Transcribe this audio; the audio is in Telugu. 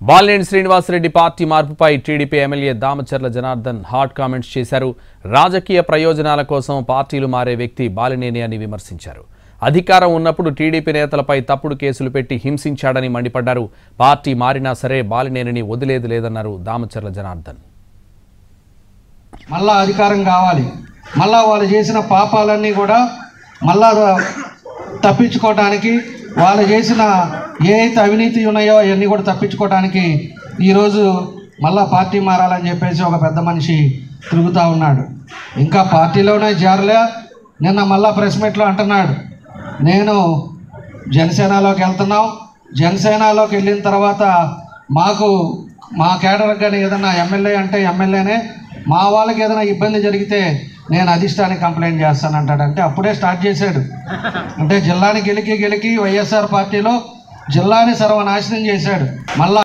బాలినేని శ్రీనివాసరెడ్డి పార్టీ మార్పుపై TDP MLA Damacharla Janardhan hot comments చేశారు. రాజకీయ ప్రయోజనాల కోసం పార్టీలు మారే వ్యక్తి బాలినేని అని విమర్శించారు. అధికారం ఉన్నప్పుడు టీడీపీ నేతలపై తప్పుడు కేసులు పెట్టి హింసించాడని మండిపడ్డారు. పార్టీ మారినా సరే బాలినేనిని వదిలేది లేదన్నారు దామచర్ల జనార్దన్. మళ్ళా అధికారం కావాలి, మళ్ళా వాళ్ళు చేసిన పాపాలన్నీ కూడా మళ్ళా తప్పించుకోవడానికి, వాళ్ళు చేసిన ఏదైతే అవినీతి ఉన్నాయో అవన్నీ కూడా తప్పించుకోవడానికి ఈరోజు మళ్ళా పార్టీ మారాలని చెప్పేసి ఒక పెద్ద మనిషి తిరుగుతూ ఉన్నాడు. ఇంకా పార్టీలోనే చేరలే. నిన్న మళ్ళా ప్రెస్ మీట్లో అంటున్నాడు, నేను జనసేనలోకి వెళ్తున్నాం, జనసేనలోకి వెళ్ళిన తర్వాత మా కేడర్కి కానీ ఏదైనా ఎమ్మెల్యే అంటే ఎమ్మెల్యేనే, మా వాళ్ళకి ఏదైనా ఇబ్బంది జరిగితే నేను అధిష్టానికి కంప్లైంట్ చేస్తానంటాడంటే అప్పుడే స్టార్ట్ చేశాడు. అంటే జిల్లాని గెలికి వైఎస్ఆర్ పార్టీలో జిల్లాని సర్వనాశనం చేశాడు. మళ్ళా